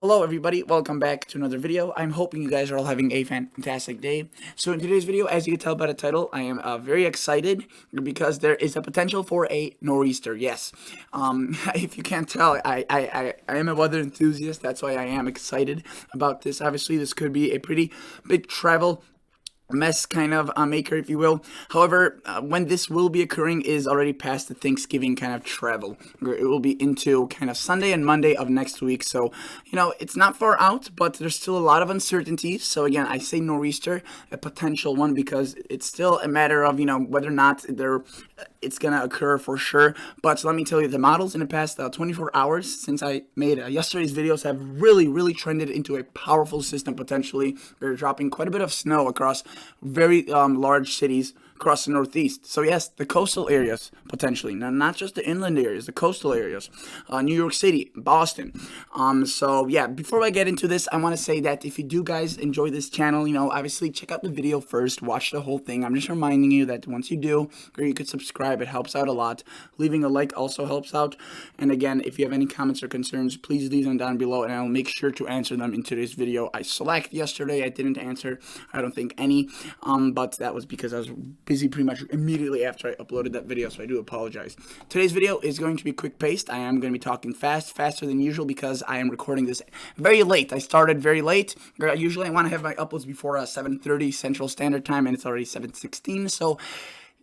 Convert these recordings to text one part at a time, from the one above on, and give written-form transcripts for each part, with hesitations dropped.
Hello everybody, welcome back to another video. I'm hoping you guys are all having a fantastic day. So in today's video, as you can tell by the title, I am very excited because there is a potential for a nor'easter. Yes, if you can't tell, I am a weather enthusiast. That's why I am excited about this. Obviously, this could be a pretty big travel mess kind of maker, if you will. However, when this will be occurring is already past the Thanksgiving kind of travel. It will be into kind of Sunday and Monday of next week. So, it's not far out, but there's still a lot of uncertainty. So again, I say nor'easter, a potential one, because it's still a matter of, whether or not it's going to occur for sure. But let me tell you, the models in the past 24 hours since I made yesterday's videos have really trended into a powerful system potentially. They're dropping quite a bit of snow across very large cities across the Northeast. So yes, the coastal areas potentially, now not just the inland areas, the coastal areas, New York City, Boston. So yeah, before I get into this, I want to say that if you do guys enjoy this channel, obviously check out the video first, watch the whole thing. I'm just reminding you that once you do, or you could subscribe, it helps out a lot. Leaving a like also helps out. And again, if you have any comments or concerns, please leave them down below and I'll make sure to answer them in today's video. I select yesterday, I didn't answer, I don't think any, but that was because I was busy pretty much immediately after I uploaded that video, so I do apologize. Today's video is going to be quick-paced. I am going to be talking faster than usual because I am recording this very late. I started very late. Usually I want to have my uploads before 7:30 Central Standard Time, and it's already 7:16, so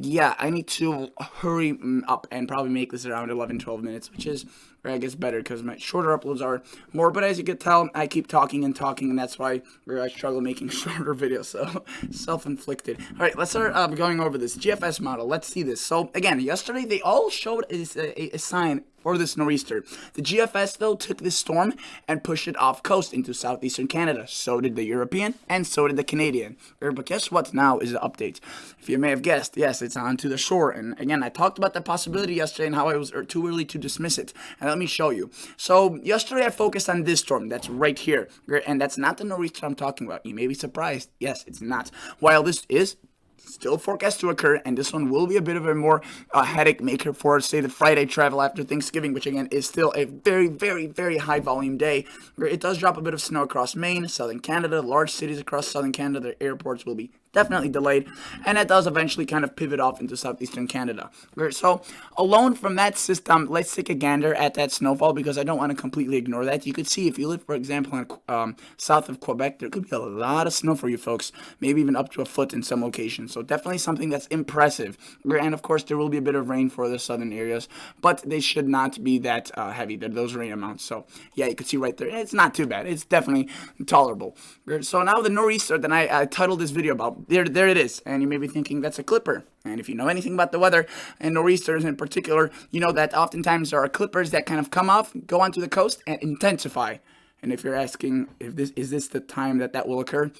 yeah, I need to hurry up and probably make this around 11-12 minutes, which is, I guess, better because my shorter uploads are more. But as you can tell, I keep talking, and that's why I struggle making shorter videos. So self-inflicted. All right, let's start going over this GFS model. Let's see this. So again, yesterday they all showed a sign for this nor'easter. The GFS, though, took this storm and pushed it off coast into southeastern Canada. So did the European, and so did the Canadian. But guess what now is the update? If you may have guessed, yes, it's onto the shore. And again, I talked about the possibility yesterday and how I was too early to dismiss it. And let me show you. So yesterday I focused on this storm that's right here. And that's not the nor'easter I'm talking about. You may be surprised. Yes, it's not. While this is still forecast to occur, and this one will be a bit of a more headache maker for, say, the Friday travel after Thanksgiving, which again is still a very high volume day. It does drop a bit of snow across Maine, southern Canada, large cities across southern Canada. Their airports will be definitely delayed, and it does eventually kind of pivot off into southeastern Canada. So alone from that system, let's take a gander at that snowfall, because I don't want to completely ignore that. You could see if you live, for example, in south of Quebec, there could be a lot of snow for you folks, maybe even up to a foot in some locations. So definitely something that's impressive. And of course, there will be a bit of rain for the southern areas, but they should not be that heavy, those rain amounts. So yeah, you can see right there, it's not too bad. It's definitely tolerable. So now the nor'easter that I titled this video about, there it is. And you may be thinking that's a clipper. And if you know anything about the weather, and nor'easters in particular, you know that oftentimes there are clippers that kind of come off, go onto the coast, and intensify. And if you're asking if this is the time that will occur,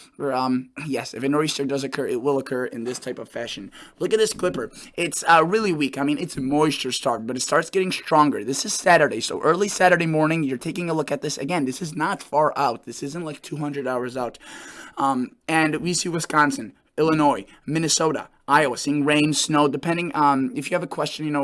yes, if a nor'easter does occur, it will occur in this type of fashion. Look at this clipper. It's really weak. I mean, it's moisture starved, but it starts getting stronger. This is Saturday, so early Saturday morning, you're taking a look at this. Again, this is not far out. This isn't like 200 hours out. And we see Wisconsin, Illinois, Minnesota, Iowa, seeing rain, snow, depending if you have a question,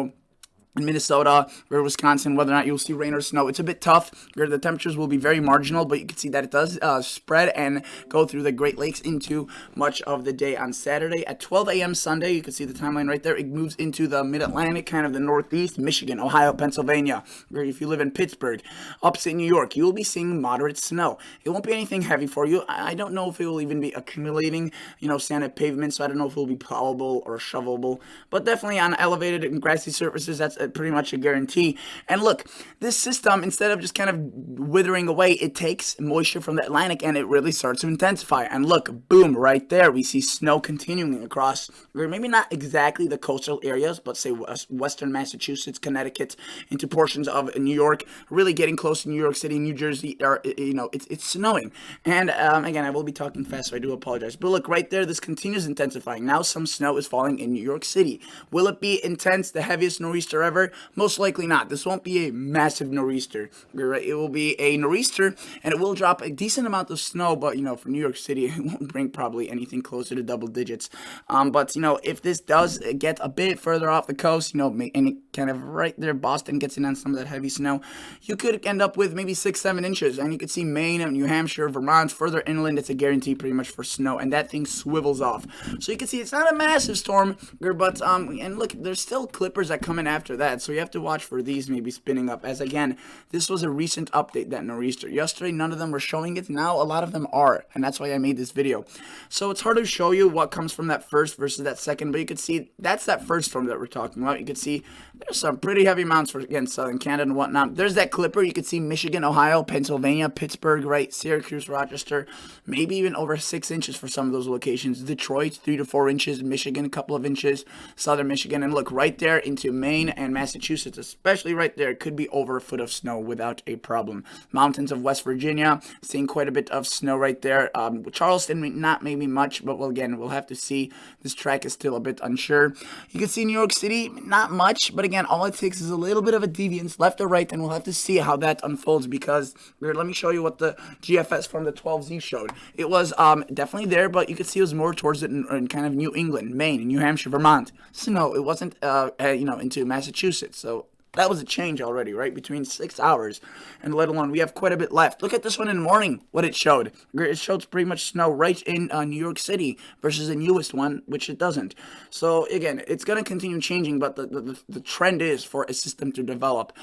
in Minnesota or Wisconsin, whether or not you'll see rain or snow. It's a bit tough. The temperatures will be very marginal, but you can see that it does spread and go through the Great Lakes into much of the day on Saturday. At 12 a.m. Sunday, you can see the timeline right there. It moves into the mid-Atlantic, kind of the Northeast, Michigan, Ohio, Pennsylvania. Or if you live in Pittsburgh, upstate New York, you will be seeing moderate snow. It won't be anything heavy for you. I don't know if it will even be accumulating, sanded pavement, so I don't know if it will be plowable or shovelable, but definitely on elevated and grassy surfaces, that's pretty much a guarantee. And look, this system, instead of just kind of withering away, it takes moisture from the Atlantic and it really starts to intensify. And look, boom, right there, we see snow continuing across, or maybe not exactly the coastal areas, but say western Massachusetts, Connecticut, into portions of New York, really getting close to New York City, New Jersey. It's snowing. And again, I will be talking fast, so I do apologize. But look, right there, this continues intensifying. Now some snow is falling in New York City. Will it be intense, the heaviest nor'easter ever? However, most likely not. This won't be a massive nor'easter. Right? It will be a nor'easter, and it will drop a decent amount of snow, but for New York City, it won't bring probably anything closer to double digits. But if this does get a bit further off the coast, and it kind of right there, Boston gets in on some of that heavy snow, you could end up with maybe 6-7 inches, and you could see Maine and New Hampshire, Vermont, further inland. It's a guarantee pretty much for snow, and that thing swivels off. So you can see it's not a massive storm, but and look, there's still clippers that come in after that, so you have to watch for these maybe spinning up. As again, this was a recent update, that nor'easter. Yesterday, none of them were showing it. Now a lot of them are, and that's why I made this video. So it's hard to show you what comes from that first versus that second, but you can see that's that first storm that we're talking about. You can see there's some pretty heavy amounts for, again, southern Canada and whatnot. There's that clipper. You can see Michigan, Ohio, Pennsylvania, Pittsburgh, right, Syracuse, Rochester, maybe even over 6 inches for some of those locations. Detroit, 3 to 4 inches. Michigan, a couple of inches. Southern Michigan, and look right there into Maine and Massachusetts, especially right there, it could be over a foot of snow without a problem. Mountains of West Virginia, seeing quite a bit of snow right there. Charleston, not maybe much, but again, we'll have to see. This track is still a bit unsure. You can see New York City, not much, but again, all it takes is a little bit of a deviance left or right, and we'll have to see how that unfolds, because let me show you what the GFS from the 12Z showed. It was definitely there, but you could see it was more towards it in kind of New England, Maine, New Hampshire, Vermont. So no, it wasn't into Massachusetts. So that was a change already, right? Between 6 hours, and let alone we have quite a bit left. Look at this one in the morning, what it showed. It showed pretty much snow right in New York City versus the newest one, which it doesn't. So again, it's going to continue changing, but the trend is for a system to develop.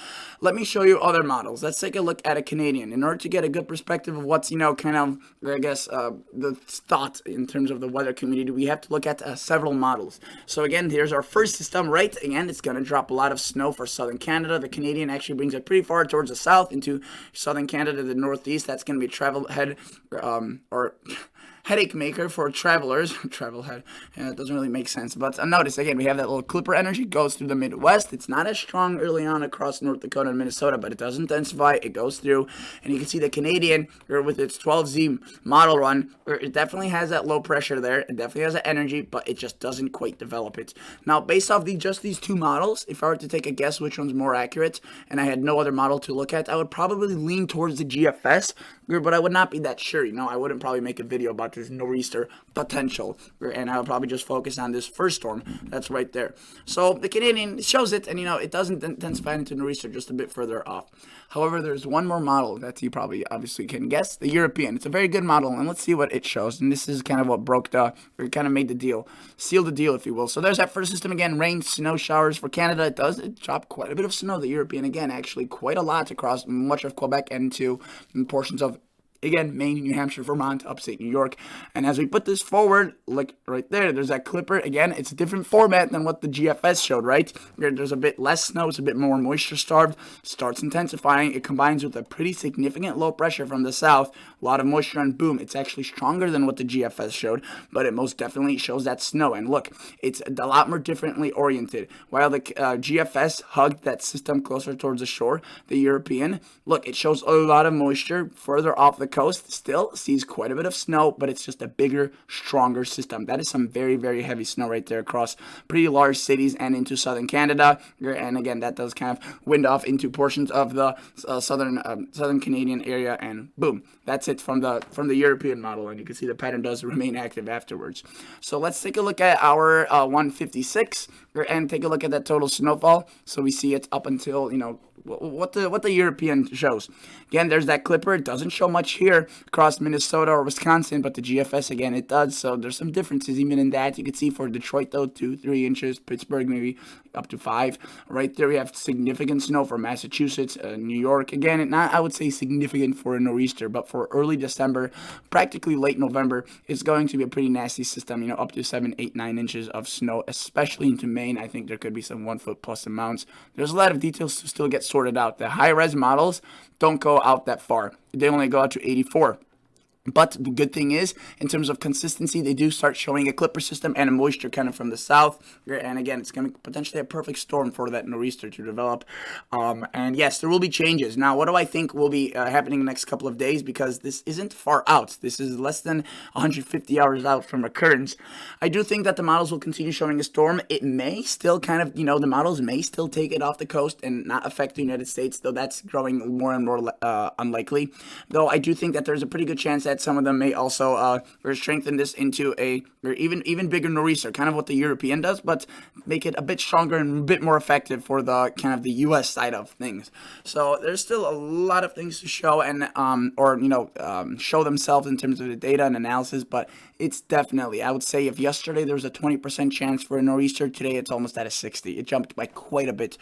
Let me show you other models. Let's take a look at a Canadian. In order to get a good perspective of what's, kind of, I guess, the thought in terms of the weather community, we have to look at several models. So again, here's our first system, right? Again, it's going to drop a lot of snow for southern Canada. The Canadian actually brings it pretty far towards the south into southern Canada, the northeast. That's going to be a travel head or headache maker for travelers. Travel head. Yeah, it doesn't really make sense. But notice, again, we have that little clipper energy. Goes through the Midwest. It's not as strong early on across North Dakota and Minnesota, but it does intensify. It goes through. And you can see the Canadian, with its 12Z model run, it definitely has that low pressure there. It definitely has that energy, but it just doesn't quite develop it. Now, based off just these two models, if I were to take a guess which one's more accurate, and I had no other model to look at, I would probably lean towards the GFS, but I would not be that sure. I wouldn't probably make a video about this nor'easter potential, and I would probably just focus on this first storm that's right there. So the Canadian shows it, and it doesn't intensify into nor'easter, just a bit further off. However, there's one more model that you probably obviously can guess, the European. It's a very good model, and let's see what it shows. And this is kind of what kind of made the deal, sealed the deal, if you will. So there's that first system again, rain, snow showers for Canada. It dropped quite a bit of snow, the European, again, actually quite a lot across much of Quebec and into portions of, again, Maine, New Hampshire, Vermont, upstate New York. And as we put this forward, look right there, there's that clipper. Again, it's a different format than what the GFS showed, right? There's a bit less snow, it's a bit more moisture starved, starts intensifying. It combines with a pretty significant low pressure from the south, a lot of moisture, and boom, it's actually stronger than what the GFS showed, but it most definitely shows that snow. And look, it's a lot more differently oriented. While the GFS hugged that system closer towards the shore, the European, look, it shows a lot of moisture further off the coast, still sees quite a bit of snow, but it's just a bigger, stronger system. That is some very, very heavy snow right there across pretty large cities and into southern Canada. And again, that does kind of wind off into portions of the southern Canadian area, and boom, that's it from the European model. And you can see the pattern does remain active afterwards. So let's take a look at our 156 and take a look at that total snowfall. So we see it up until what the European shows. Again, there's that clipper. It doesn't show much here across Minnesota or Wisconsin, but the GFS, again, it does. So there's some differences even in that. You can see for Detroit, though, 2-3 inches. Pittsburgh, maybe up to 5. Right there, we have significant snow for Massachusetts, New York. Again, not, I would say, significant for a nor'easter, but for early December, practically late November, it's going to be a pretty nasty system, up to 7, 8, 9 inches of snow, especially into Maine. I think there could be some 1 foot plus amounts. There's a lot of details to still get sorted out. The high-res models don't go out that far. They only go out to 84. But the good thing is, in terms of consistency, they do start showing a clipper system and a moisture kind of from the south. And again, it's going to potentially a perfect storm for that nor'easter to develop. And yes, there will be changes. Now, what do I think will be happening in the next couple of days? Because this isn't far out. This is less than 150 hours out from occurrence. I do think that the models will continue showing a storm. It may still kind of, the models may still take it off the coast and not affect the United States, though that's growing more and more unlikely. Though I do think that there's a pretty good chance that some of them may also strengthen this into or even bigger nor'easter, kind of what the European does, but make it a bit stronger and a bit more effective for the kind of the U.S. side of things. So there's still a lot of things to show and show themselves in terms of the data and analysis, but it's definitely, I would say, if yesterday there was a 20% chance for a nor'easter, today it's almost at a 60. It jumped by quite a bit.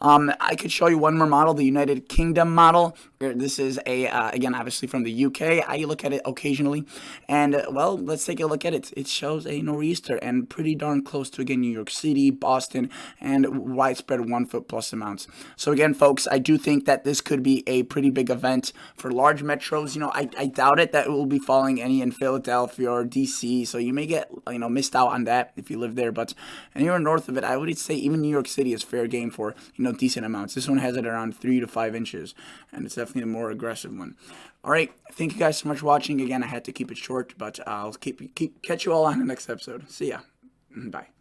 I could show you one more model, the United Kingdom model. This is again, obviously from the UK. I look at it occasionally, and well, let's take a look at it. It shows a nor'easter and pretty darn close to, again, New York City, Boston, and widespread 1 foot plus amounts. So again, folks, I do think that this could be a pretty big event for large metros. I doubt it that it will be falling any in Philadelphia or DC, so you may get missed out on that if you live there. But anywhere north of it, I would say even New York City is fair game for decent amounts. This one has it around 3 to 5 inches, and it's definitely a more aggressive one. All right, thank you guys so much for watching. Again, I had to keep it short, but I'll catch you all on the next episode. See ya. Bye.